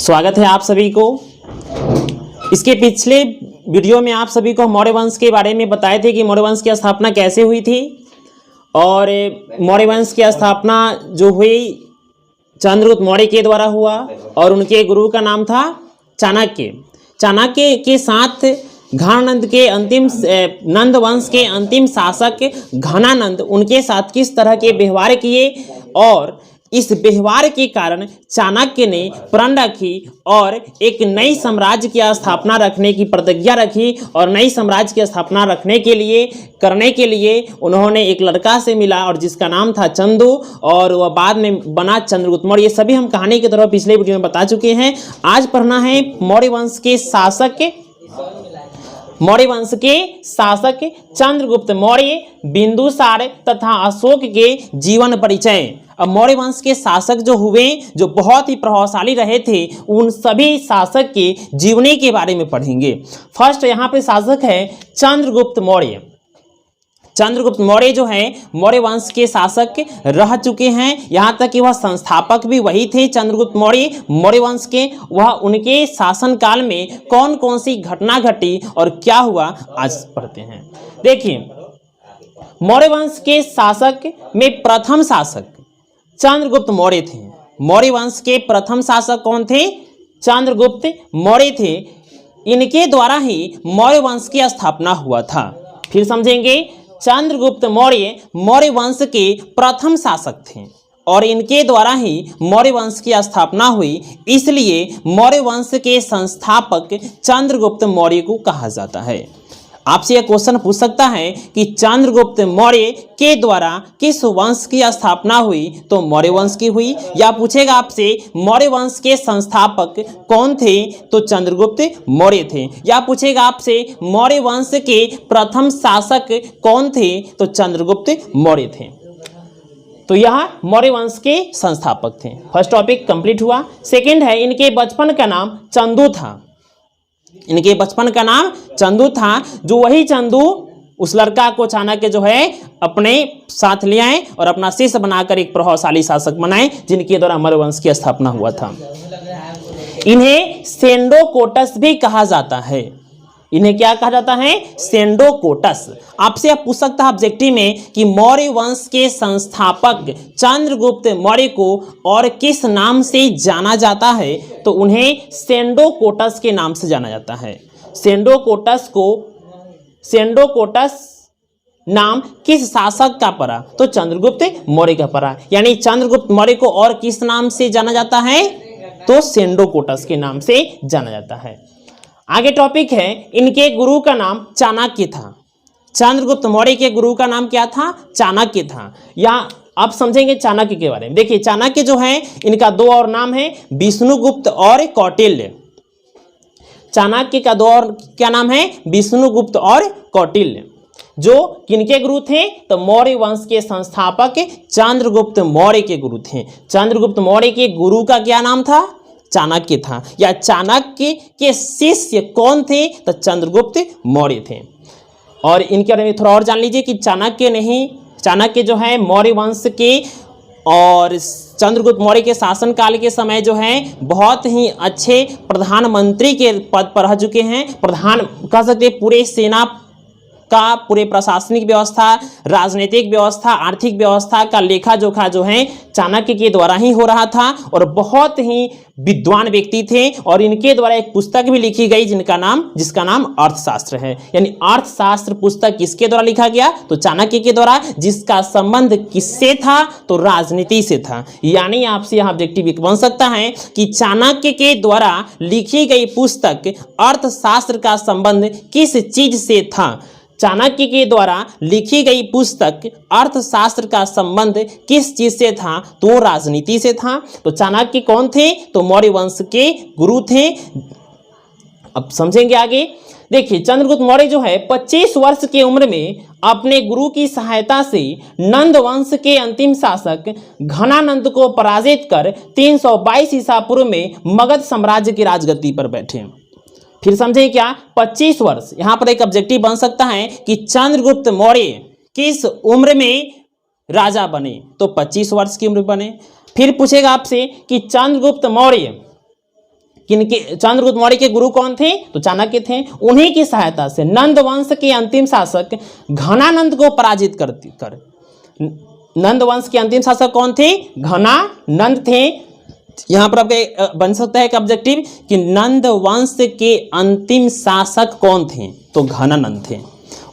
स्वागत है आप सभी को। इसके पिछले वीडियो में आप सभी को मौर्य वंश के बारे में बताए थे कि मौर्य वंश की स्थापना कैसे हुई थी। और मौर्य वंश की स्थापना जो हुई चंद्रगुप्त मौर्य के द्वारा हुआ और उनके गुरु का नाम था चाणक्य। चाणक्य के साथ घनानंद के अंतिम नंद वंश के अंतिम शासक घनानंद उनके साथ किस तरह के व्यवहार किए और इस व्यवहार के कारण चाणक्य ने प्रण रखी और एक नई साम्राज्य की स्थापना रखने की प्रतिज्ञा रखी। और नई साम्राज्य की स्थापना करने के लिए उन्होंने एक लड़का से मिला और जिसका नाम था चंदू और वह बाद में बना चंद्रगुप्त मौर्य। ये सभी हम कहानी के तरह पिछले वीडियो में बता चुके हैं। आज पढ़ना है मौर्य वंश के शासक चंद्रगुप्त मौर्य, बिंदुसार तथा अशोक के जीवन परिचय। अब मौर्य वंश के शासक जो हुए, जो बहुत ही प्रभावशाली रहे थे, उन सभी शासक के जीवनी के बारे में पढ़ेंगे। फर्स्ट यहाँ पे शासक है चंद्रगुप्त मौर्य। चंद्रगुप्त मौर्य जो है मौर्य वंश के शासक रह चुके हैं। यहाँ तक कि वह संस्थापक भी वही थे चंद्रगुप्त मौर्य वंश के। वह उनके शासनकाल में कौन कौन सी घटना घटी और क्या हुआ आज पढ़ते हैं। देखिए, मौर्य वंश के शासक में प्रथम शासक चंद्रगुप्त मौर्य थे। मौर्य वंश के प्रथम शासक कौन थे? चंद्रगुप्त मौर्य थे। इनके द्वारा ही मौर्य वंश की स्थापना हुआ था। फिर समझेंगे, चंद्रगुप्त मौर्य मौर्य वंश के प्रथम शासक थे और इनके द्वारा ही मौर्य वंश की स्थापना हुई, इसलिए मौर्य वंश के संस्थापक चंद्रगुप्त मौर्य को कहा जाता है। आपसे यह क्वेश्चन पूछ सकता है कि चंद्रगुप्त मौर्य के द्वारा किस वंश की स्थापना हुई, तो मौर्य वंश की हुई। या पूछेगा आपसे मौर्य वंश के संस्थापक कौन थे, तो चंद्रगुप्त मौर्य थे। या पूछेगा आपसे मौर्य वंश के प्रथम शासक कौन थे, तो चंद्रगुप्त मौर्य थे। तो यह मौर्य वंश के संस्थापक थे। फर्स्ट टॉपिक कंप्लीट हुआ। सेकेंड है, इनके बचपन का नाम चंदू था। इनके बचपन का नाम चंदू था, जो वही चंदू उस लड़का को चाणक्य जो है अपने साथ ले आए और अपना शिष्य बनाकर एक प्रभावशाली शासक बनाए, जिनके द्वारा मौर्य वंश की स्थापना हुआ था। इन्हें सेंडोकोटस भी कहा जाता है। इन्हें क्या कहा जाता है? सेंडोकोटस। आपसे पूछ सकता है ऑब्जेक्टिव में कि मौर्य वंश के संस्थापक चंद्रगुप्त मौर्य को और किस नाम से जाना जाता है, तो उन्हें सेंडोकोटस के नाम से जाना जाता है। सेंडोकोटस नाम किस शासक का पड़ा, तो चंद्रगुप्त मौर्य का पड़ा। यानी चंद्रगुप्त मौर्य को और किस नाम से जाना जाता है, तो सेंडोकोटस के नाम से जाना जाता है। आगे टॉपिक है, इनके गुरु का नाम चाणक्य था। चंद्रगुप्त मौर्य के गुरु का नाम क्या था? चाणक्य था। या आप समझेंगे चाणक्य के बारे में। देखिए, चाणक्य जो है इनका दो और नाम है, विष्णुगुप्त और कौटिल्य। चाणक्य का दो और क्या नाम है? विष्णुगुप्त और कौटिल्य। जो किनके गुरु थे? तो मौर्य वंश के संस्थापक चंद्रगुप्त मौर्य के गुरु थे। चंद्रगुप्त मौर्य के गुरु का क्या नाम था? चाणक्य था। या चाणक्य के शिष्य कौन थे? तो चंद्रगुप्त मौर्य थे। और इनके बारे में थोड़ा और जान लीजिए कि चाणक्य जो है मौर्य वंश के और चंद्रगुप्त मौर्य के शासनकाल के समय जो है बहुत ही अच्छे प्रधानमंत्री के पद पर रह चुके हैं। प्रधान कह सकते हैं, पूरे सेना का, पूरे प्रशासनिक व्यवस्था, राजनीतिक व्यवस्था, आर्थिक व्यवस्था का लेखा जोखा जो है चाणक्य के द्वारा ही हो रहा था। और बहुत ही विद्वान व्यक्ति थे और इनके द्वारा एक पुस्तक भी लिखी गई जिसका नाम अर्थशास्त्र है। यानी अर्थशास्त्र पुस्तक किसके द्वारा लिखा गया? तो चाणक्य के द्वारा, जिसका संबंध किससे था? तो राजनीति से था। यानी आपसे यह ऑब्जेक्टिव बन सकता है कि चाणक्य के द्वारा लिखी गई पुस्तक अर्थशास्त्र का संबंध किस चीज से था? चाणक्य के द्वारा लिखी गई पुस्तक अर्थशास्त्र का संबंध किस चीज से था? तो राजनीति से था। तो चाणक्य कौन थे? तो मौर्य वंश के गुरु थे। अब समझेंगे आगे। देखिए, चंद्रगुप्त मौर्य जो है 25 वर्ष की उम्र में अपने गुरु की सहायता से नंद वंश के अंतिम शासक घनानंद को पराजित कर 322 ईसा पूर्व में मगध साम्राज्य की राजगद्दी पर बैठे। फिर समझे क्या? 25 वर्ष। यहां पर एक ऑब्जेक्टिव बन सकता है कि चंद्रगुप्त मौर्य किस उम्र में राजा बने, तो 25 वर्ष की उम्र बने। फिर पूछेगा आपसे कि चंद्रगुप्त मौर्य किनके, चंद्रगुप्त मौर्य के गुरु कौन थे? तो चाणक्य थे। उन्हीं की सहायता से नंद वंश के अंतिम शासक घनानंद को पराजित कर नंद वंश के अंतिम शासक कौन थे? घनानंद थे। यहां पर आपके बन सकता है एक ऑब्जेक्टिव कि नंद वंश के अंतिम शासक कौन थे? तो घनानंद थे।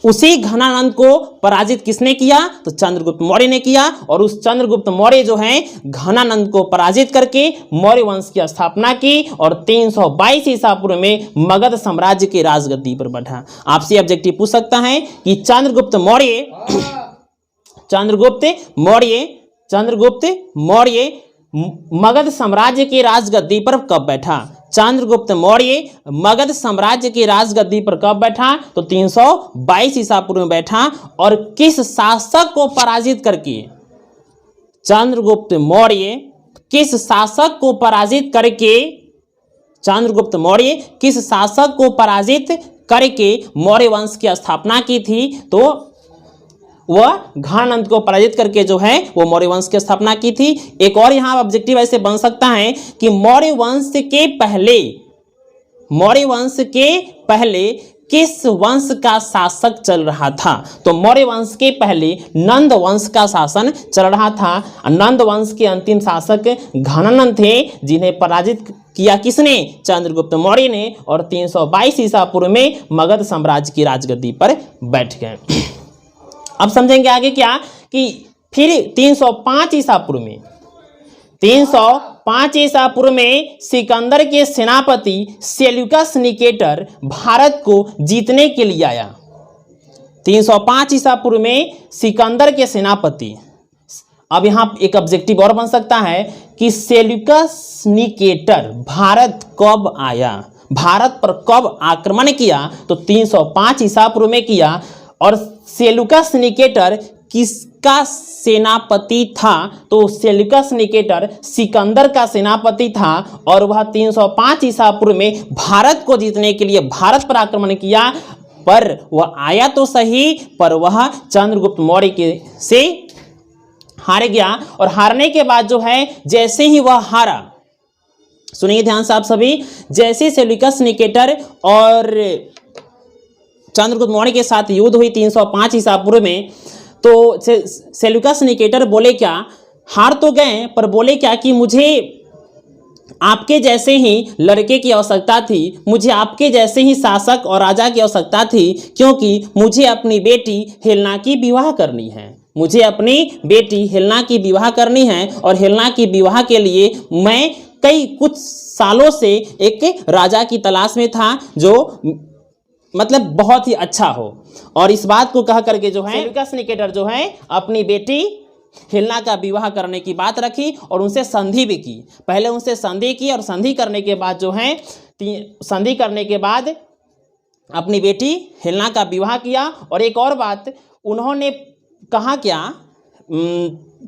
उसी घनानंद को पराजित किसने किया? तो चंद्रगुप्त मौर्य ने किया। और उस चंद्रगुप्त मौर्य जो है घनानंद को पराजित करके मौर्य वंश की स्थापना की और 322 ईसा पूर्व में मगध साम्राज्य के राजगद्दी पर बैठा। आपसे ऑब्जेक्टिव पूछ सकता है कि चंद्रगुप्त मौर्य मगध साम्राज्य के राजगद्दी पर कब बैठा? चंद्रगुप्त मौर्य मगध साम्राज्य की राजगद्दी पर कब बैठा? तो 322 ईसा पूर्व में बैठा। और किस शासक को पराजित करके चंद्रगुप्त मौर्य किस शासक को पराजित करके मौर्य वंश की स्थापना की थी? तो वह घनानंद को पराजित करके जो है वो मौर्य वंश की स्थापना की थी। एक और यहाँ ऑब्जेक्टिव ऐसे बन सकता है कि मौर्य वंश के पहले किस वंश का शासक चल रहा था? तो मौर्य वंश के पहले नंद वंश का शासन चल रहा था। नंद वंश के अंतिम शासक घनानंद थे, जिन्हें पराजित किया किसने? चंद्रगुप्त मौर्य ने। और 322 ईसा पूर्व में मगध साम्राज्य की राजगद्दी पर बैठ गए। अब समझेंगे आगे क्या कि फिर 305 ईसा पूर्व में सिकंदर के सेनापति सेल्यूकस निकेटर भारत को जीतने के लिए आया। 305 ईसा पूर्व में सिकंदर के सेनापति। अब यहां एक ऑब्जेक्टिव और बन सकता है कि सेल्यूकस निकेटर भारत कब आया, भारत पर कब आक्रमण किया? तो 305 ईसा पूर्व में किया। और सेल्यूकस निकेटर किसका सेनापति था? तो सेल्यूकस निकेटर सिकंदर का सेनापति था। और वह 305 ईसा पूर्व में भारत को जीतने के लिए भारत पर आक्रमण किया। पर वह आया तो सही, पर वह चंद्रगुप्त मौर्य के से हार गया। और हारने के बाद जो है जैसे ही वह हारा, सुनिए ध्यान से आप सभी, जैसे सेल्यूकस निकेटर और चंद्रगुप्त मौर्य के साथ युद्ध हुई 305 ईसा पूर्व में, तो सेल्यूकस निकेटर बोले क्या, हार तो गए पर बोले क्या कि मुझे आपके जैसे ही लड़के की आवश्यकता थी, मुझे आपके जैसे ही शासक और राजा की आवश्यकता थी, क्योंकि मुझे अपनी बेटी हेलेना की विवाह करनी है। मुझे अपनी बेटी हेलेना की विवाह करनी है। और हेलेना की विवाह के लिए मैं कुछ सालों से एक राजा की तलाश में था जो मतलब बहुत ही अच्छा हो। और इस बात को कह करके जो है सेल्यूकस निकेटर जो है अपनी बेटी हेलेना का विवाह करने की बात रखी और उनसे संधि भी की। पहले उनसे संधि की और संधि करने के बाद जो है अपनी बेटी हेलेना का विवाह किया। और एक और बात उन्होंने कहा क्या,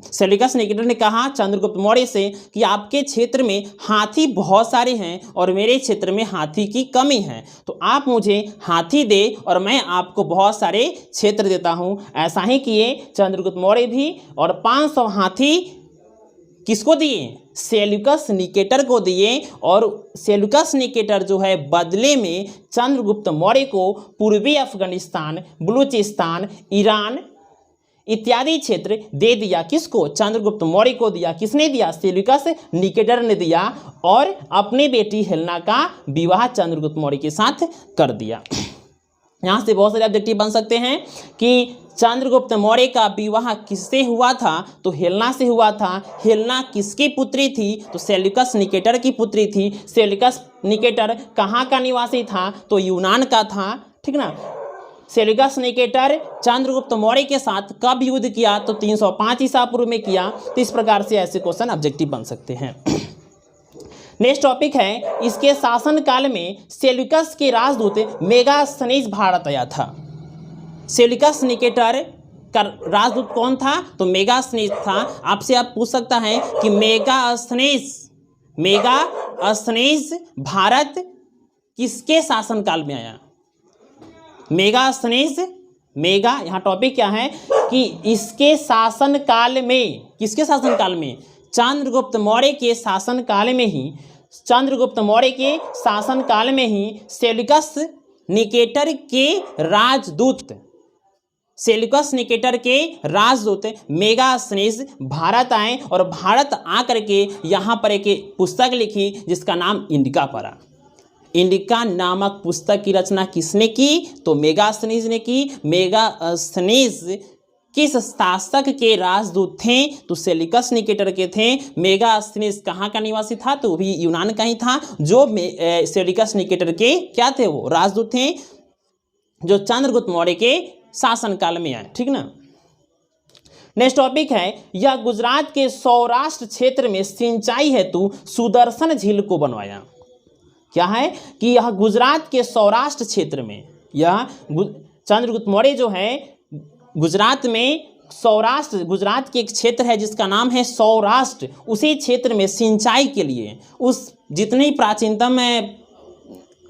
सेल्यूकस निकेटर ने कहा चंद्रगुप्त मौर्य से कि आपके क्षेत्र में हाथी बहुत सारे हैं और मेरे क्षेत्र में हाथी की कमी है, तो आप मुझे हाथी दे और मैं आपको बहुत सारे क्षेत्र देता हूं। ऐसा ही किए चंद्रगुप्त मौर्य भी। और 500 हाथी किसको दिए? सेल्यूकस निकेटर को दिए। और सेल्यूकस निकेटर जो है बदले में चंद्रगुप्त मौर्य को पूर्वी अफगानिस्तान, बलूचिस्तान, ईरान इत्यादि क्षेत्र दे दिया। किसको? चंद्रगुप्त मौर्य को दिया। किसने दिया? सेल्यूकस निकेटर ने दिया। और अपनी बेटी हेलेना का विवाह चंद्रगुप्त मौर्य के साथ कर दिया। यहाँ से बहुत सारे ऑब्जेक्टिव बन सकते हैं कि चंद्रगुप्त मौर्य का विवाह किससे हुआ था? तो हेलेना से हुआ था। हेलेना किसकी पुत्री थी? तो सेल्यूकस निकेटर की पुत्री थी। सेल्यूकस निकेटर कहाँ का निवासी था? तो यूनान का था। ठीक ना। सेल्यूकस निकेटर चंद्रगुप्त मौर्य के साथ कब युद्ध किया? तो 305 ईसा पूर्व में किया। तो इस प्रकार से ऐसे क्वेश्चन ऑब्जेक्टिव बन सकते हैं। नेक्स्ट टॉपिक है, इसके शासन काल में सेल्यूकस के राजदूत मेगास्थनीज भारत आया था। सेल्यूकस निकेटर का राजदूत कौन था? तो मेगास्थनीज था। आपसे आप पूछ सकता है कि मेगास्थनीज भारत किसके शासन काल में आया? मेगास्थनीज, यहाँ टॉपिक क्या है कि इसके शासन काल में, किसके शासन काल में? चंद्रगुप्त मौर्य के शासन काल में ही चंद्रगुप्त मौर्य के शासनकाल में ही सेल्यूकस निकेटर के राजदूत मेगास्थनीज भारत आए और भारत आकर के यहाँ पर एक पुस्तक लिखी जिसका नाम इंडिका पड़ा। इंडिका नामक पुस्तक की रचना किसने की? तो मेगास्थनीज ने की। मेगास्थनीज किस शासक के राजदूत थे? तो सेल्यूकस निकेटर के थे। मेगास्थनीज कहाँ का निवासी था? तो भी यूनान का ही था। जो सेल्यूकस निकेटर के क्या थे? वो राजदूत थे जो चंद्रगुप्त मौर्य के शासनकाल में आए। ठीक ना। नेक्स्ट टॉपिक है, यह गुजरात के सौराष्ट्र क्षेत्र में सिंचाई हेतु सुदर्शन झील को बनवाया। क्या है कि यह गुजरात के सौराष्ट्र क्षेत्र में, यह चंद्रगुप्त मौर्य जो है गुजरात में सौराष्ट्र, गुजरात के एक क्षेत्र है जिसका नाम है सौराष्ट्र, उसी क्षेत्र में सिंचाई के लिए उस जितने प्राचीनतम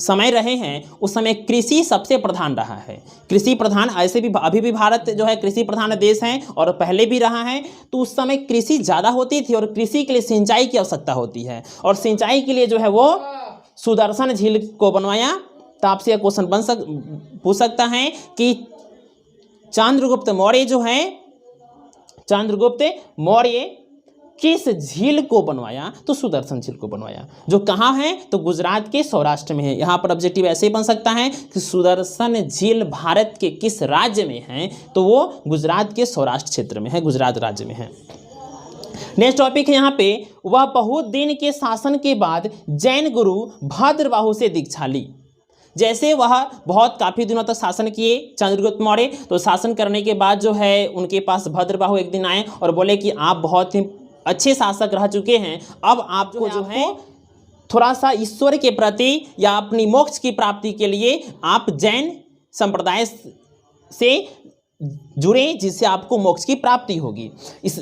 समय रहे हैं उस समय कृषि सबसे प्रधान रहा है। कृषि प्रधान, ऐसे भी अभी भी भारत जो है कृषि प्रधान देश है और पहले भी रहा है। तो उस समय कृषि ज़्यादा होती थी और कृषि के लिए सिंचाई की आवश्यकता होती है और सिंचाई के लिए जो है वो सुदर्शन झील को बनवाया। तो आपसे यह क्वेश्चन पूछ सकता है कि चंद्रगुप्त मौर्य जो है, चंद्रगुप्त मौर्य किस झील को बनवाया? तो सुदर्शन झील को बनवाया, जो कहाँ है? तो गुजरात के सौराष्ट्र में है। यहाँ पर ऑब्जेक्टिव ऐसे ही बन सकता है कि सुदर्शन झील भारत के किस राज्य में है? तो वो गुजरात के सौराष्ट्र क्षेत्र में है, गुजरात राज्य में है। नेक्स्ट टॉपिक है यहाँ पे, वह बहुत दिन के शासन के बाद जैन गुरु भद्रबाहु से दीक्षा ली। जैसे वह बहुत काफ़ी दिनों तक शासन किए चंद्रगुप्त मौर्य, तो शासन करने के बाद जो है उनके पास भद्रबाहु एक दिन आए और बोले कि आप बहुत ही अच्छे शासक रह चुके हैं, अब आपको जो है थोड़ा सा ईश्वर के प्रति या अपनी मोक्ष की प्राप्ति के लिए आप जैन संप्रदाय से जुड़े, जिससे आपको मोक्ष की प्राप्ति होगी।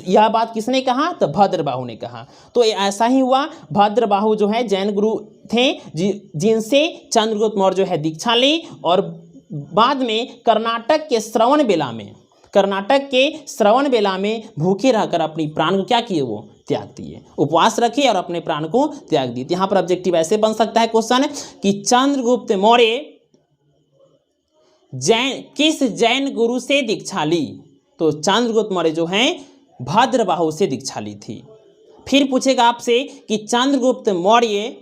यह बात किसने कहा? तो भद्रबाहु ने कहा। तो ऐसा ही हुआ, भद्रबाहु जो है जैन गुरु थे जिनसे चंद्रगुप्त मौर्य जो है दीक्षा ली और बाद में कर्नाटक के श्रवण बेला में भूखे रहकर अपनी प्राण को क्या किए? वो त्याग दिए, उपवास रखे और अपने प्राण को त्याग दिए। यहाँ पर ऑब्जेक्टिव ऐसे बन सकता है क्वेश्चन कि चंद्रगुप्त मौर्य किस जैन गुरु से दीक्षा ली? तो चंद्रगुप्त मौर्य जो है भद्रबाहु से दीक्षा ली थी। फिर पूछेगा आपसे कि चंद्रगुप्त मौर्य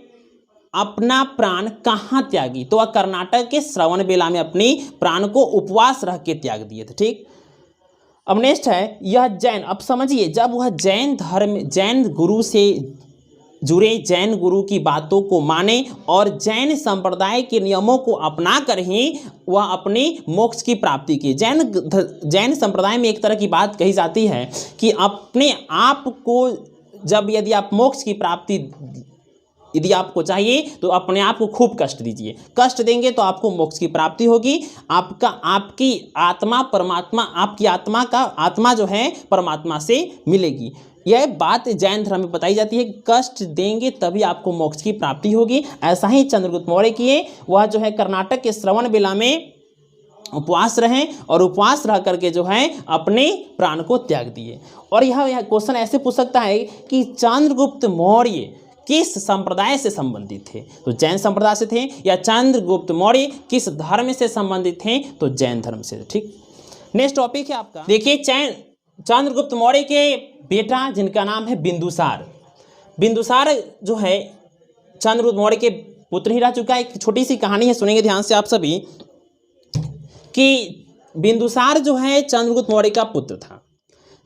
अपना प्राण कहाँ त्यागी? तो वह कर्नाटक के श्रवण बेला में अपनी प्राण को उपवास रख के त्याग दिए थे। ठीक। अब नेक्स्ट है, यह जैन, अब समझिए, जब वह जैन गुरु से जुड़े, जैन गुरु की बातों को माने और जैन संप्रदाय के नियमों को अपना कर ही वह अपनी मोक्ष की प्राप्ति की। जैन संप्रदाय में एक तरह की बात कही जाती है कि अपने आप को जब यदि आप मोक्ष की प्राप्ति यदि आपको चाहिए तो अपने आप को खूब कष्ट दीजिए, कष्ट देंगे तो आपको मोक्ष की प्राप्ति होगी। आपकी आत्मा परमात्मा, आपकी आत्मा जो है परमात्मा से मिलेगी। यह बात जैन धर्म में बताई जाती है कि कष्ट देंगे तभी आपको मोक्ष की प्राप्ति होगी। ऐसा ही चंद्रगुप्त मौर्य किए, वह जो है कर्नाटक के श्रवण बेला में उपवास रहे और उपवास रह करके जो है अपने प्राण को त्याग दिए। और यह क्वेश्चन ऐसे पूछ सकता है कि चंद्रगुप्त मौर्य किस संप्रदाय से संबंधित थे? तो जैन संप्रदाय से थे। या चंद्रगुप्त मौर्य किस धर्म से संबंधित थे? तो जैन धर्म से। ठीक। नेक्स्ट टॉपिक है आपका, देखिए चंद्रगुप्त मौर्य के बेटा जिनका नाम है बिंदुसार। बिंदुसार जो है चंद्रगुप्त मौर्य के पुत्र ही रह चुका है। एक छोटी सी कहानी है, सुनेंगे ध्यान से आप सभी, कि बिंदुसार जो है चंद्रगुप्त मौर्य का पुत्र था।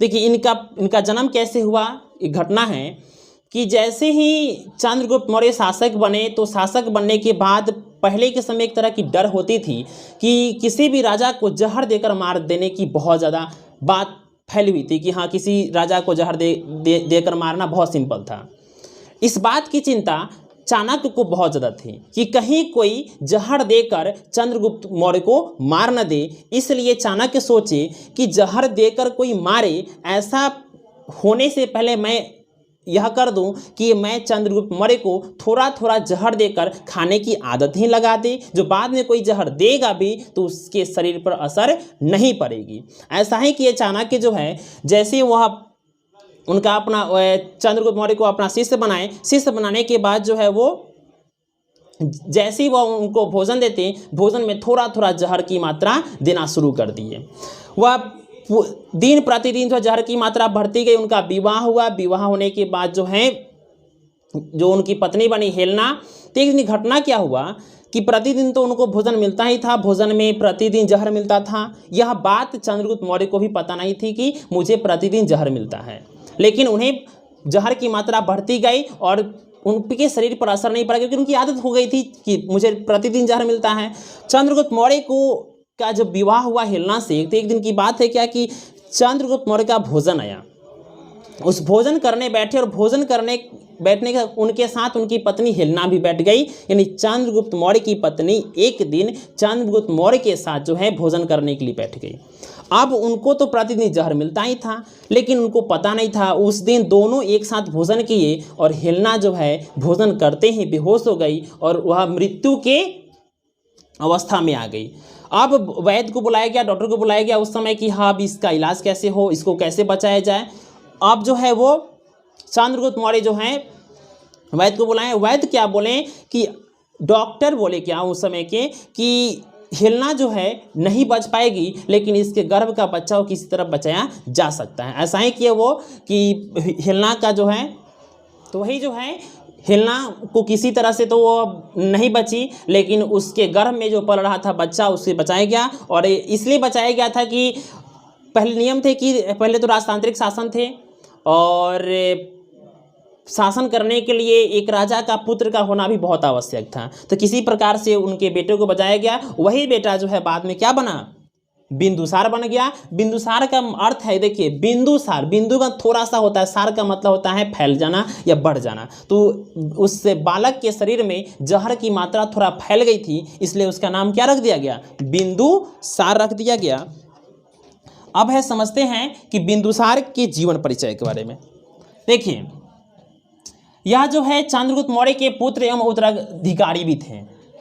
देखिए इनका जन्म कैसे हुआ। एक घटना है कि जैसे ही चंद्रगुप्त मौर्य शासक बने तो शासक बनने के बाद पहले के समय एक तरह की डर होती थी कि किसी भी राजा को जहर देकर मार देने की बहुत ज़्यादा बात फैली हुई थी कि हाँ, किसी राजा को जहर देकर मारना बहुत सिंपल था। इस बात की चिंता चाणक्य को बहुत ज़्यादा थी कि कहीं कोई जहर देकर चंद्रगुप्त मौर्य को मार न दे। इसलिए चाणक्य सोचे कि जहर देकर कोई मारे, ऐसा होने से पहले मैं यह कर दूं कि मैं चंद्रगुप्त मौर्य को थोड़ा थोड़ा जहर देकर खाने की आदत ही लगा दे, जो बाद में कोई जहर देगा भी तो उसके शरीर पर असर नहीं पड़ेगी। ऐसा ही कि चाणक्य जो है जैसे वह उनका अपना चंद्रगुप्त मौर्य को अपना शिष्य बनाए। शिष्य बनाने के बाद जो है वो जैसे ही वह उनको भोजन देते, भोजन में थोड़ा थोड़ा जहर की मात्रा देना शुरू कर दिए। वह दिन प्रतिदिन जो जहर की मात्रा बढ़ती गई। उनका विवाह हुआ। विवाह होने के बाद जो है जो उनकी पत्नी बनी हेलेना, तो एक दिन घटना क्या हुआ कि प्रतिदिन तो उनको भोजन मिलता ही था, भोजन में प्रतिदिन जहर मिलता था। यह बात चंद्रगुप्त मौर्य को भी पता नहीं थी कि मुझे प्रतिदिन जहर मिलता है, लेकिन उन्हें जहर की मात्रा बढ़ती गई और उनके शरीर पर असर नहीं पड़ा, क्योंकि उनकी आदत हो गई थी कि मुझे प्रतिदिन जहर मिलता है। चंद्रगुप्त मौर्य को का जब विवाह हुआ हेलेना से, तो एक दिन की बात है क्या कि चंद्रगुप्त मौर्य का भोजन आया। उस भोजन करने बैठे और भोजन करने बैठने का उनके साथ उनकी पत्नी हेलेना भी बैठ गई। यानी चंद्रगुप्त मौर्य की पत्नी एक दिन चंद्रगुप्त मौर्य के साथ जो है भोजन करने के लिए बैठ गई। अब उनको तो प्रतिदिन जहर मिलता ही था, लेकिन उनको पता नहीं था उस दिन दोनों एक साथ भोजन किए और हेलेना जो है भोजन करते ही बेहोश हो गई और वह मृत्यु के अवस्था में आ गई। अब वैद्य को बुलाया गया, डॉक्टर को बुलाया गया उस समय कि हाँ अब इसका इलाज कैसे हो, इसको कैसे बचाया जाए। अब जो है वो चंद्रगुप्त मौर्य जो हैं वैद्य को बुलाएं। वैद्य क्या बोले कि डॉक्टर बोले क्या उस समय के कि हेलेना जो है नहीं बच पाएगी, लेकिन इसके गर्भ का बच्चा को किसी तरह बचाया जा सकता है। ऐसा ही किया वो कि हेलेना का जो है, तो वही जो है हेलेना को किसी तरह से तो वो नहीं बची, लेकिन उसके गर्भ में जो पल रहा था बच्चा उससे बचाया गया। और इसलिए बचाया गया था कि पहले नियम थे कि पहले तो राजतांत्रिक शासन थे और शासन करने के लिए एक राजा का पुत्र का होना भी बहुत आवश्यक था। तो किसी प्रकार से उनके बेटे को बचाया गया। वही बेटा जो है बाद में क्या बना, बिंदुसार बन गया। बिंदुसार का अर्थ है, देखिए बिंदुसार, बिंदु का थोड़ा सा होता है, सार का मतलब होता है फैल जाना या बढ़ जाना। तो उस बालक के शरीर में जहर की मात्रा थोड़ा फैल गई थी, इसलिए उसका नाम क्या रख दिया गया, बिंदुसार रख दिया गया। अब है समझते हैं कि बिंदुसार के जीवन परिचय के बारे में। देखिए यह जो है चंद्रगुप्त मौर्य के पुत्र एवं उत्तराधिकारी भी थे।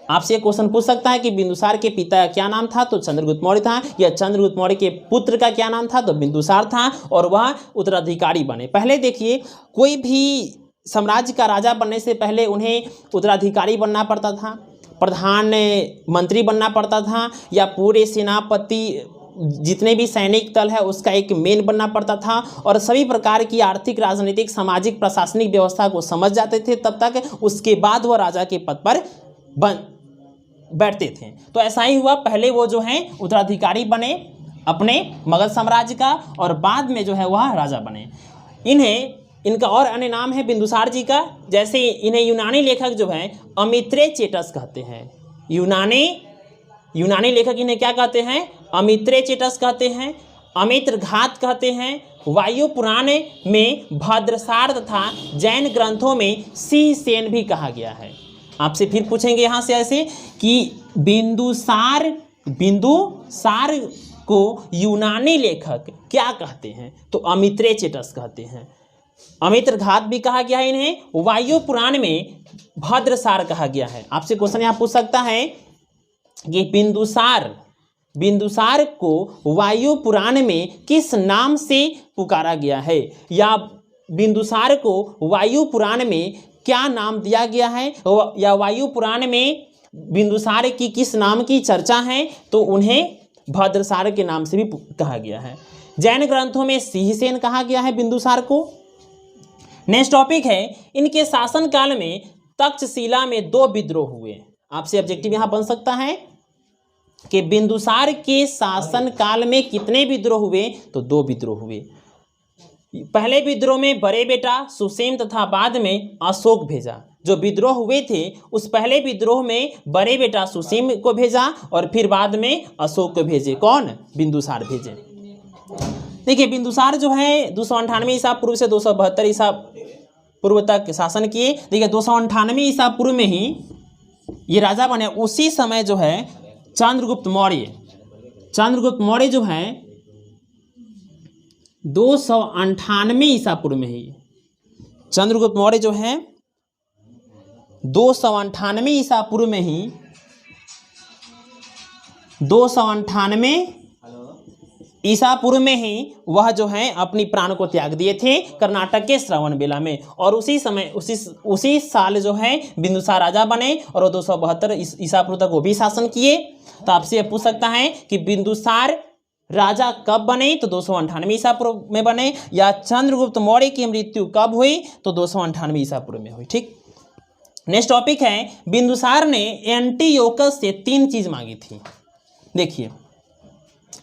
आपसे क्वेश्चन पूछ सकता है कि बिंदुसार के पिता का क्या नाम था, तो चंद्रगुप्त मौर्य था, या चंद्रगुप्त मौर्य के पुत्र का क्या नाम था, तो बिंदुसार था, और वह उत्तराधिकारी बने। पहले देखिए कोई भी साम्राज्य का राजा बनने से पहले उन्हें उत्तराधिकारी बनना पड़ता था, प्रधानमंत्री बनना पड़ता था, या पूरे सेनापति जितने भी सैनिक दल है उसका एक मेन बनना पड़ता था, और सभी प्रकार की आर्थिक, राजनीतिक, सामाजिक, प्रशासनिक व्यवस्था को समझ जाते थे तब तक। उसके बाद वह राजा के पद पर बैठते थे। तो ऐसा ही हुआ, पहले वो जो हैं उत्तराधिकारी बने अपने मगध साम्राज्य का, और बाद में जो है वह राजा बने। इनका और अन्य नाम है बिंदुसार जी का। जैसे इन्हें यूनानी लेखक जो है अमित्रेचेटस कहते हैं। यूनानी लेखक इन्हें क्या कहते हैं, अमित्रेचेटस कहते हैं, अमित्रघात कहते हैं। वायु पुराण में भद्रसार तथा जैन ग्रंथों में सिंहसेन भी कहा गया है। आपसे फिर पूछेंगे यहाँ से ऐसे कि बिंदुसार को यूनानी लेखक क्या कहते हैं, तो अमित्रेचेटस कहते हैं। अमित्रघात भी कहा गया है इन्हें, वायु पुराण में भद्रसार कहा गया है। आपसे क्वेश्चन यहाँ पूछ सकता है कि बिंदुसार को वायु पुराण में किस नाम से पुकारा गया है, या बिंदुसार को वायु पुराण में क्या नाम दिया गया है, या वायु पुराण में बिंदुसार की किस नाम की चर्चा है, तो उन्हें भद्रसार के नाम से भी कहा गया है। जैन ग्रंथों में सिंहसेन कहा गया है बिंदुसार को। नेक्स्ट टॉपिक है, इनके शासनकाल में तक्षशिला में 2 विद्रोह हुए। आपसे ऑब्जेक्टिव यहां बन सकता है कि बिंदुसार के शासन काल में कितने विद्रोह हुए, तो 2 विद्रोह हुए। पहले विद्रोह में बड़े बेटा सुसेन तथा बाद में अशोक भेजा। जो विद्रोह हुए थे उस पहले विद्रोह में बड़े बेटा सुसेन को भेजा और फिर बाद में अशोक को भेजे। कौन, बिंदुसार भेजे। देखिए बिंदुसार जो है 298 ईसा पूर्व से 272 ईसा पूर्व तक शासन किए। देखिए 298 ईसा पूर्व में ही ये राजा बने। उसी समय जो है चंद्रगुप्त मौर्य जो है 298 ईसा पूर्व में ही, चंद्रगुप्त मौर्य जो है 298 ईसा पूर्व में ही 298 ईसा पूर्व में ही वह जो है अपनी प्राण को त्याग दिए थे कर्नाटक के श्रवणबेला में। और उसी समय उसी साल जो है बिंदुसार राजा बने और वो 272 ईसा पूर्व तक वो भी शासन किए। तो आपसे यह पूछ सकता है कि बिंदुसार राजा कब बने, तो 298 ईसा पूर्व में बने, या चंद्रगुप्त मौर्य की मृत्यु कब हुई, तो 298 ईसा पूर्व में हुई। ठीक, नेक्स्ट टॉपिक है बिंदुसार ने एंटियोकस से 3 चीज मांगी थी। देखिए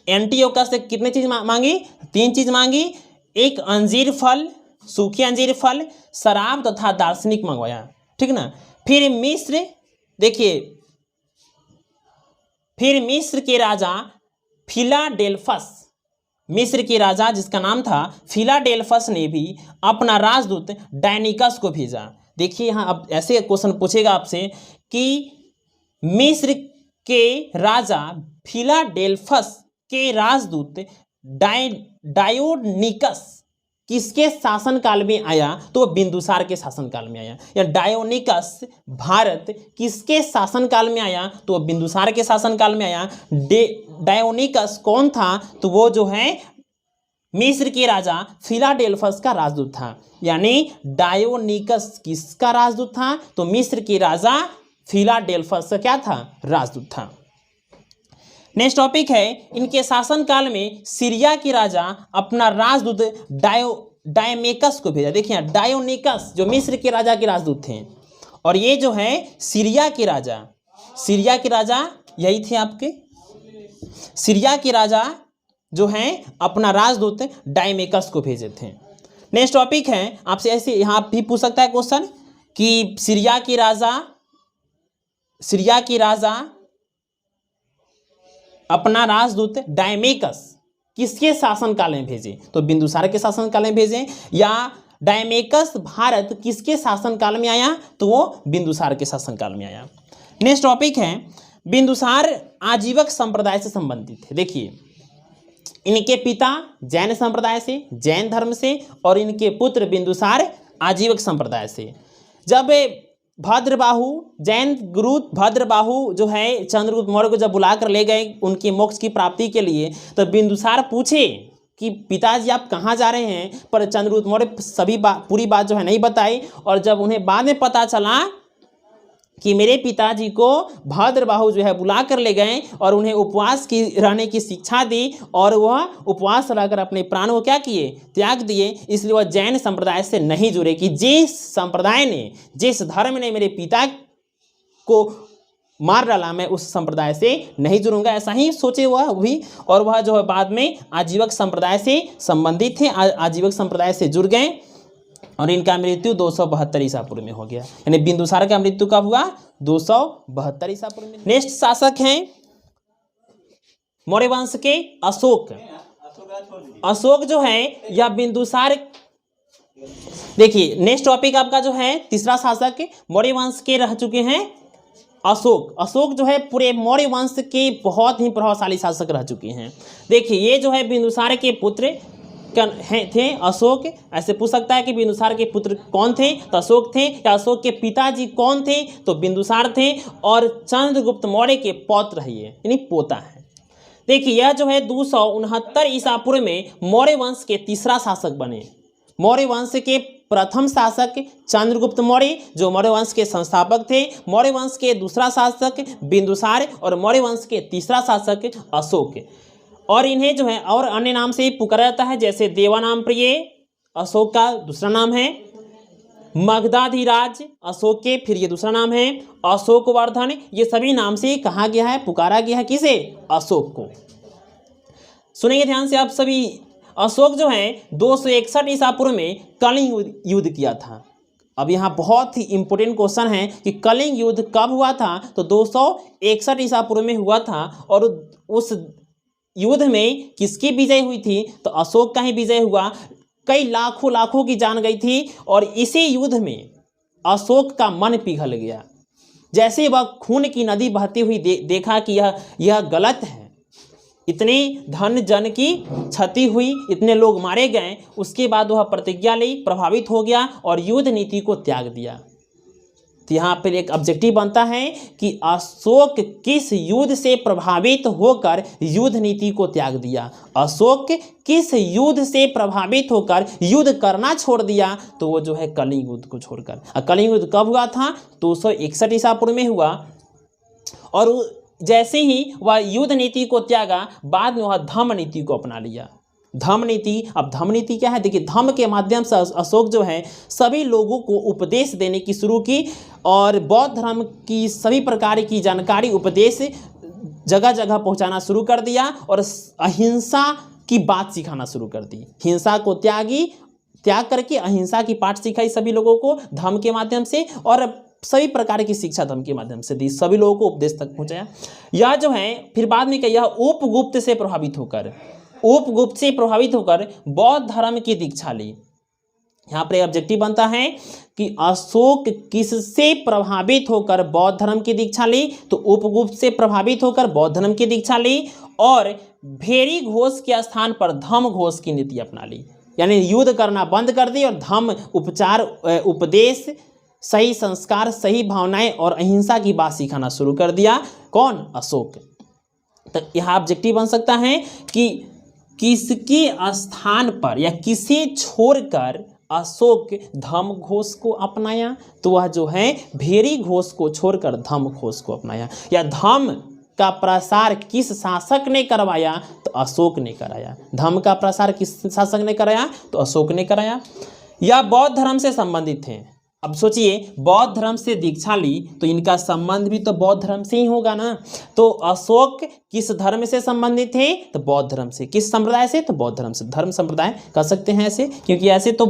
एंटियोकस से कितने चीज मांगी, 3 चीज मांगी। एक अंजीर फल, सूखी अंजीर फल, शराब तथा दार्शनिक मंगवाया। ठीक ना। फिर मिस्र, देखिए फिर मिस्र के राजा फिलाडेल्फस, मिस्र के राजा जिसका नाम था फिलाडेल्फस ने भी अपना राजदूत डायनिकस को भेजा। देखिए यहाँ अब ऐसे क्वेश्चन पूछेगा आपसे कि मिस्र के राजा फिलाडेल्फस के राजदूत डायोनिकस किसके शासनकाल में आया, तो बिंदुसार के शासनकाल में आया। या डायोनिकस भारत किसके शासनकाल में आया, तो बिंदुसार के शासनकाल में आया। डायोनिकस कौन था, तो वो जो है मिस्र के राजा फिलाडेल्फस का राजदूत था। यानी डायोनिकस किसका राजदूत था, तो मिस्र के राजा फिलाडेल्फस का क्या था, राजदूत था। नेक्स्ट टॉपिक है इनके शासनकाल में सीरिया के राजा अपना राजदूत डायमेकस को भेजा। देखिए डायोनिकस जो मिस्र के राजा के राजदूत थे, और ये जो है सीरिया के राजा यही थे आपके। सीरिया के राजा जो हैं अपना राजदूत डायमेकस को भेजे थे। नेक्स्ट टॉपिक है आपसे ऐसे यहाँ भी पूछ सकता है क्वेश्चन कि सीरिया के राजा अपना राजदूत डायमेकस किसके शासनकाल में भेजे, तो बिंदुसार के शासनकाल में भेजे। या डायमेकस भारत किसके शासनकाल में आया, तो वो बिंदुसार के शासनकाल में आया। नेक्स्ट टॉपिक है बिंदुसार आजीवक संप्रदाय से संबंधित है। देखिए इनके पिता जैन संप्रदाय से, जैन धर्म से, और इनके पुत्र बिंदुसार आजीवक संप्रदाय से। जब भद्रबाहु जैन गुरु भद्रबाहु जो है चंद्रगुप्त मौर्य को जब बुला कर ले गए उनकी मोक्ष की प्राप्ति के लिए, तो बिंदुसार पूछे कि पिताजी आप कहाँ जा रहे हैं, पर चंद्रगुप्त मौर्य पूरी बात जो है नहीं बताई। और जब उन्हें बाद में पता चला कि मेरे पिताजी को भद्रबाहु जो है बुला कर ले गए और उन्हें उपवास की रहने की शिक्षा दी, और वह उपवास रहकर अपने प्राण को क्या किए, त्याग दिए। इसलिए वह जैन संप्रदाय से नहीं जुड़े कि जिस संप्रदाय ने, जिस धर्म ने मेरे पिता को मार डाला, मैं उस संप्रदाय से नहीं जुड़ूंगा, ऐसा ही सोचे वह भी। और वह जो है बाद में आजीवक संप्रदाय से संबंधित थे, आजीवक संप्रदाय से जुड़ गए, और इनका मृत्यु 272 ईसा पूर्व में हो गया। यानी बिंदुसार का मृत्यु कब हुआ, 272 ईसा पूर्व में। नेक्स्ट शासक हैं मौर्य वंश के अशोक। अशोक जो है या बिंदुसार, देखिए नेक्स्ट टॉपिक आपका जो है तीसरा शासक मौर्य वंश के रह चुके हैं अशोक। अशोक जो है पूरे मौर्य वंश के बहुत ही प्रभावशाली शासक रह चुके हैं। देखिए ये जो है बिंदुसार के पुत्र थे अशोक। ऐसे पूछ सकता है कि बिंदुसार के पुत्र कौन थे, तो अशोक थे। या अशोक के पिताजी कौन थे, तो बिंदुसार थे। और चंद्रगुप्त मौर्य के पौत्र है, ये यानी पोता है। देखिए यह जो है 269 ईसा पूर्व में मौर्य वंश के तीसरा शासक बने। मौर्य वंश के प्रथम शासक चंद्रगुप्त मौर्य जो मौर्य वंश के संस्थापक थे, मौर्य वंश के दूसरा शासक बिंदुसार, और मौर्य वंश के तीसरा शासक अशोक। और इन्हें जो है और अन्य नाम से ही पुकारा जाता है, जैसे देवानाम प्रिय अशोक का दूसरा नाम है, मगधाधिराज अशोक के फिर ये दूसरा नाम है, अशोक वर्धन, ये सभी नाम से कहा गया है, पुकारा गया है किसे, अशोक को। सुनेंगे ध्यान से आप सभी। अशोक जो है 261 ईसा पूर्व में कलिंग युद्ध किया था। अब यहाँ बहुत ही इंपॉर्टेंट क्वेश्चन है कि कलिंग युद्ध कब हुआ था, तो 261 ईसा पूर्व में हुआ था। और उस युद्ध में किसकी विजय हुई थी, तो अशोक का ही विजय हुआ। कई लाखों की जान गई थी, और इसी युद्ध में अशोक का मन पिघल गया। जैसे वह खून की नदी बहती हुई देखा कि यह गलत है, इतने धन जन की क्षति हुई, इतने लोग मारे गए, उसके बाद वह प्रतिज्ञा ली, प्रभावित हो गया और युद्ध नीति को त्याग दिया। तो यहाँ पर एक ऑब्जेक्टिव बनता है कि अशोक किस युद्ध से प्रभावित होकर युद्ध नीति को त्याग दिया। अशोक किस युद्ध से प्रभावित होकर युद्ध करना छोड़ दिया, तो वो जो है कलिंग युद्ध को छोड़कर। कलिंग युद्ध कब हुआ था? 261 ईसा पूर्व में हुआ। और जैसे ही वह युद्ध नीति को त्यागा, बाद में वह धम्म नीति को अपना लिया। धम्म नीति, अब धम्म नीति क्या है? देखिए, धम्म के माध्यम से अशोक जो है सभी लोगों को उपदेश देने की शुरू की और बौद्ध धर्म की सभी प्रकार की जानकारी, उपदेश जगह जगह पहुंचाना शुरू कर दिया और अहिंसा की बात सिखाना शुरू कर दी। हिंसा को त्याग करके अहिंसा की पाठ सिखाई सभी लोगों को धम्म के माध्यम से, और सभी प्रकार की शिक्षा धम्म के माध्यम से दी, सभी लोगों को उपदेश तक पहुंचाया। यह जो है फिर बाद में क्या, यह उपगुप्त से प्रभावित होकर बौद्ध धर्म की दीक्षा ली। यहाँ पर ऑब्जेक्टिव बनता है कि अशोक किससे प्रभावित होकर बौद्ध धर्म की दीक्षा ली, तो उपगुप्त से प्रभावित होकर बौद्ध धर्म की दीक्षा ली और भेरी घोष के स्थान पर धम्म घोष की नीति अपना ली। यानी युद्ध करना बंद कर दी और धम्म, उपचार, उपदेश, सही संस्कार, सही भावनाएं और अहिंसा की बात सिखाना शुरू कर दिया। कौन? अशोक। तो यहाँ ऑब्जेक्टिव बन सकता है कि किसके स्थान पर या किसे छोड़कर अशोक धम्म घोष को अपनाया, तो वह जो है भेरी घोष को छोड़कर धम्म घोष को अपनाया। या धम्म का प्रसार किस शासक ने करवाया, तो अशोक ने कराया। धम्म का प्रसार किस शासक ने कराया, तो अशोक ने कराया। या बौद्ध धर्म से संबंधित हैं। अब सोचिए, बौद्ध धर्म से दीक्षा ली तो इनका संबंध भी तो बौद्ध धर्म से ही होगा ना। तो अशोक किस धर्म से संबंधित थे, तो बौद्ध धर्म से। किस संप्रदाय से, तो बौद्ध धर्म से। धर्म संप्रदाय कह सकते हैं ऐसे, क्योंकि ऐसे तो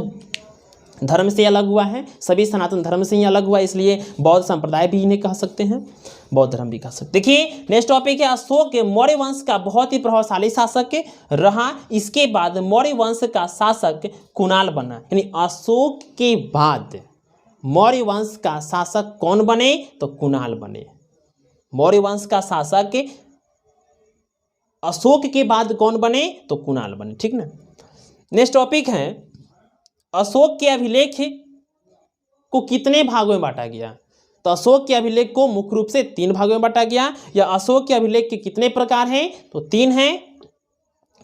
धर्म से अलग हुआ है, सभी सनातन धर्म से ही अलग हुआ, इसलिए बौद्ध संप्रदाय भी इन्हें कह सकते हैं, बौद्ध धर्म भी कह सकते। देखिए नेक्स्ट टॉपिक है, अशोक मौर्य वंश का बहुत ही प्रभावशाली शासक रहा। इसके बाद मौर्य वंश का शासक कुणाल बना। यानी अशोक के बाद मौर्य वंश का शासक कौन बने, तो कुणाल बने। मौर्य वंश का शासक अशोक के बाद कौन बने, तो कुणाल बने। ठीक ना। नेक्स्ट टॉपिक है, अशोक के अभिलेख को कितने भागों में बांटा गया। तो अशोक के अभिलेख को मुख्य रूप से 3 भागों में बांटा गया। या अशोक के अभिलेख के कितने प्रकार हैं, तो 3 हैं।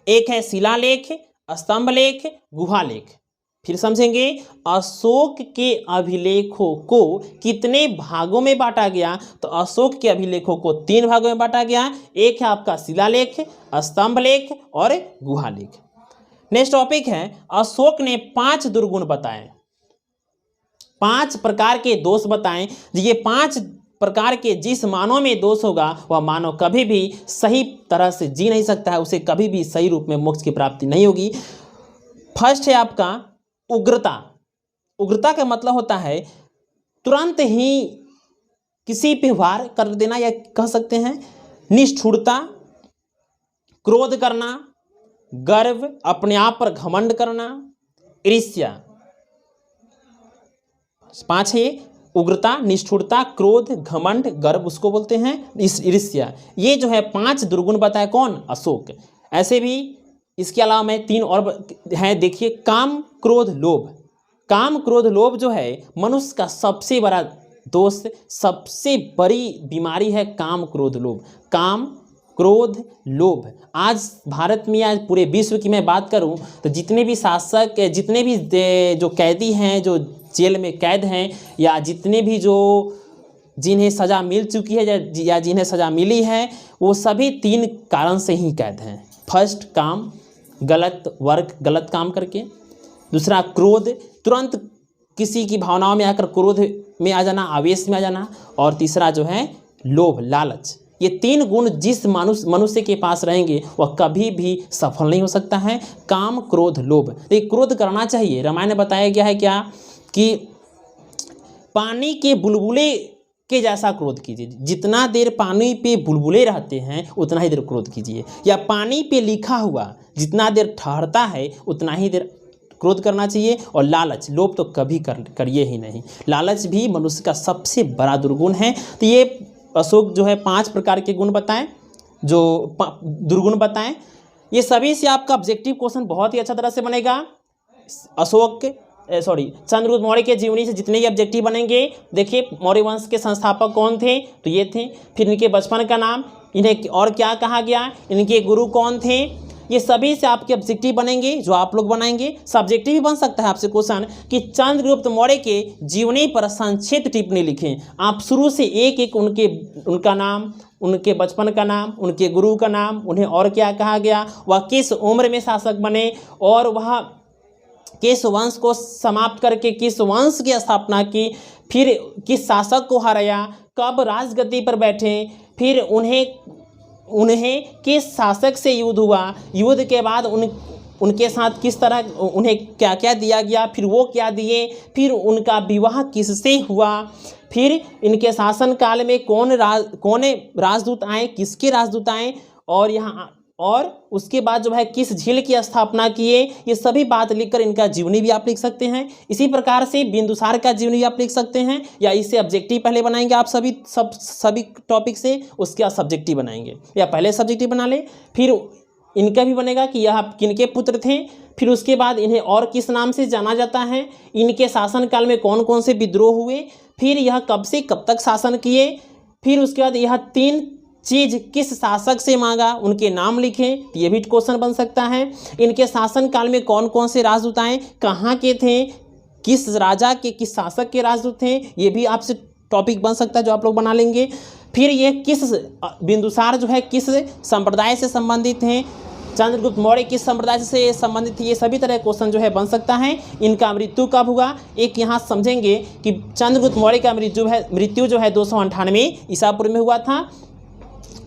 एक है शिलालेख, स्तंभलेख, गुहालेख। फिर समझेंगे, अशोक के अभिलेखों को कितने भागों में बांटा गया। तो अशोक के अभिलेखों को 3 भागों में बांटा गया। एक है आपका शिलालेख, स्तंभलेख और गुहालेख। नेक्स्ट टॉपिक है, अशोक ने 5 दुर्गुण बताए, 5 प्रकार के दोष बताएं। ये 5 प्रकार के जिस मानव में दोष होगा वह मानव कभी भी सही तरह से जी नहीं सकता है, उसे कभी भी सही रूप में मोक्ष की प्राप्ति नहीं होगी। फर्स्ट है आपका उग्रता। उग्रता का मतलब होता है तुरंत ही किसी पे वार कर देना, या कह सकते हैं निष्ठुरता, क्रोध करना, गर्व, अपने आप पर घमंड करना, ईर्ष्या। 5 है उग्रता, निष्ठुरता, क्रोध, घमंड, गर्व उसको बोलते हैं, ईर्ष्या। ये जो है 5 दुर्गुण बताए कौन, अशोक। ऐसे भी इसके अलावा मैं 3 और हैं, देखिए, काम, क्रोध, लोभ। काम, क्रोध, लोभ जो है मनुष्य का सबसे बड़ा दोष, सबसे बड़ी बीमारी है काम, क्रोध, लोभ। काम, क्रोध, लोभ। आज भारत में, आज पूरे विश्व की मैं बात करूं तो जितने भी शासक, जितने भी जो कैदी हैं, जो जेल में कैद हैं, या जितने भी जो जिन्हें सज़ा मिल चुकी है या जिन्हें सज़ा मिली है, वो सभी 3 कारण से ही कैद हैं। फर्स्ट, काम, गलत वर्क, गलत काम करके। दूसरा, क्रोध, तुरंत किसी की भावनाओं में आकर क्रोध में आ जाना, आवेश में आ जाना। और तीसरा जो है लोभ, लालच। ये 3 गुण जिस मनुष्य के पास रहेंगे वह कभी भी सफल नहीं हो सकता है। काम, क्रोध, लोभ। तो ये क्रोध करना चाहिए। रामायण में बताया गया है क्या, कि पानी के बुलबुले के जैसा क्रोध कीजिए। जितना देर पानी पे बुलबुले रहते हैं उतना ही देर क्रोध कीजिए। या पानी पे लिखा हुआ जितना देर ठहरता है उतना ही देर क्रोध करना चाहिए। और लालच, लोभ तो कभी करिए ही नहीं। लालच भी मनुष्य का सबसे बड़ा दुर्गुण है। तो ये अशोक जो है 5 प्रकार के गुण बताएं, जो दुर्गुण बताएं। ये सभी से आपका ऑब्जेक्टिव क्वेश्चन बहुत ही अच्छा तरह से बनेगा। अशोक चंद्रगुप्त मौर्य के जीवनी से जितने भी ऑब्जेक्टिव बनेंगे, देखिए मौर्य वंश के संस्थापक कौन थे, तो ये थे। फिर इनके बचपन का नाम, इन्हें और क्या कहा गया, इनके गुरु कौन थे, ये सभी से आपके ऑब्जेक्टिव बनेंगे जो आप लोग बनाएंगे। सब्जेक्टिव भी बन सकता है आपसे क्वेश्चन कि चंद्रगुप्त मौर्य के जीवनी पर संक्षिप्त टिप्पणी लिखें। आप शुरू से एक एक उनका नाम, उनके बचपन का नाम, उनके गुरु का नाम, उन्हें और क्या कहा गया, वह किस उम्र में शासक बने और वह किस वंश को समाप्त करके किस वंश की स्थापना की, फिर किस शासक को हराया, कब राजगद्दी पर बैठे, फिर उन्हें किस शासक से युद्ध हुआ, युद्ध के बाद उनके साथ किस तरह उन्हें क्या क्या दिया गया, फिर वो क्या दिए, फिर उनका विवाह किससे हुआ, फिर इनके शासनकाल में कौन राजदूत आए, किसके राजदूत आए, और उसके बाद जो है किस झील की स्थापना किए, ये सभी बात लिखकर इनका जीवनी भी आप लिख सकते हैं। इसी प्रकार से बिंदुसार का जीवनी आप लिख सकते हैं, या इससे ऑब्जेक्टिव पहले बनाएंगे आप सभी टॉपिक से, उसके बाद सब्जेक्टिव बनाएंगे, या पहले सब्जेक्टिव बना ले, फिर इनका भी बनेगा कि यह किनके पुत्र थे, फिर उसके बाद इन्हें और किस नाम से जाना जाता है, इनके शासनकाल में कौन कौन से विद्रोह हुए, फिर यह कब से कब तक शासन किए, फिर उसके बाद यह 3 चीज किस शासक से मांगा, उनके नाम लिखें, तो ये भी क्वेश्चन बन सकता है। इनके शासनकाल में कौन कौन से राजदूत आए, कहाँ के थे, किस राजा के किस शासक के राजदूत थे, ये भी आपसे टॉपिक बन सकता है जो आप लोग बना लेंगे। फिर ये किस बिंदुसार जो है किस संप्रदाय से संबंधित हैं, चंद्रगुप्त मौर्य किस संप्रदाय से संबंधित थे, ये सभी तरह क्वेश्चन जो है बन सकता है। इनका मृत्यु कब हुआ, एक यहाँ समझेंगे कि चंद्रगुप्त मौर्य का मृत्यु जो है 298 ईसा पूर्व में हुआ था,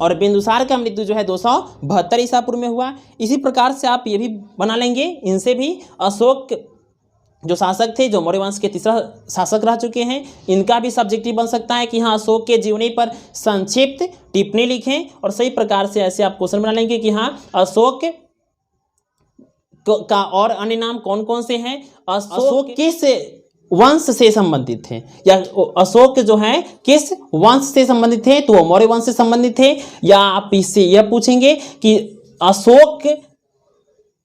और बिंदुसार का मृत्यु जो है 272 ईसा पूर्व में हुआ। इसी प्रकार से आप ये भी बना लेंगे। इनसे भी अशोक जो शासक थे, जो मौर्य वंश के तीसरा शासक रह चुके हैं, इनका भी सब्जेक्टिव बन सकता है कि हाँ अशोक के जीवनी पर संक्षिप्त टिप्पणी लिखें, और सही प्रकार से ऐसे आप क्वेश्चन बना लेंगे कि हाँ अशोक का और अन्य नाम कौन कौन से हैं, अशोक किस वंश से संबंधित थे, या अशोक जो है किस वंश से संबंधित थे, तो वो मौर्य वंश से संबंधित थे। या आप इससे यह पूछेंगे कि अशोक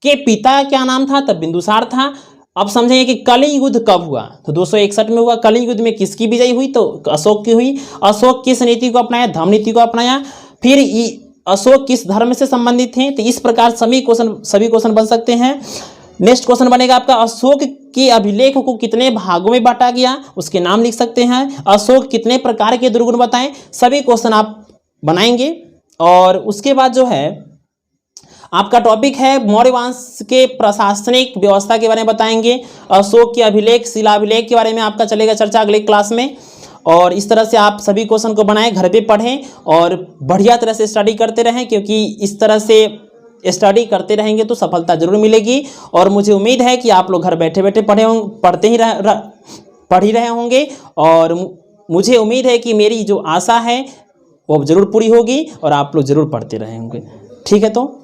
के पिता क्या नाम था, तब बिंदुसार था। अब समझेंगे कि कलिंग युद्ध कब हुआ, तो 261 में हुआ। कलिंग युद्ध में किसकी विजय हुई, तो अशोक की हुई। अशोक किस नीति को अपनाया, धम्म नीति को अपनाया। फिर अशोक किस धर्म से संबंधित थे, तो इस प्रकार सभी क्वेश्चन बन सकते हैं। नेक्स्ट क्वेश्चन बनेगा आपका, अशोक के अभिलेख को कितने भागों में बांटा गया, उसके नाम लिख सकते हैं। अशोक कितने प्रकार के दुर्गुण बताएं, सभी क्वेश्चन आप बनाएंगे। और उसके बाद जो है आपका टॉपिक है मौर्य वंश के प्रशासनिक व्यवस्था के बारे में बताएंगे। अशोक के अभिलेख, शिलाभिलेख के बारे में आपका चलेगा चर्चा अगले क्लास में। और इस तरह से आप सभी क्वेश्चन को बनाएं, घर पे पढ़ें और बढ़िया तरह से स्टडी करते रहें, क्योंकि इस तरह से स्टडी करते रहेंगे तो सफलता जरूर मिलेगी। और मुझे उम्मीद है कि आप लोग घर बैठे बैठे पढ़ ही रहे होंगे, और मुझे उम्मीद है कि मेरी जो आशा है वो जरूर पूरी होगी और आप लोग जरूर पढ़ते रहेंगे। ठीक है, तो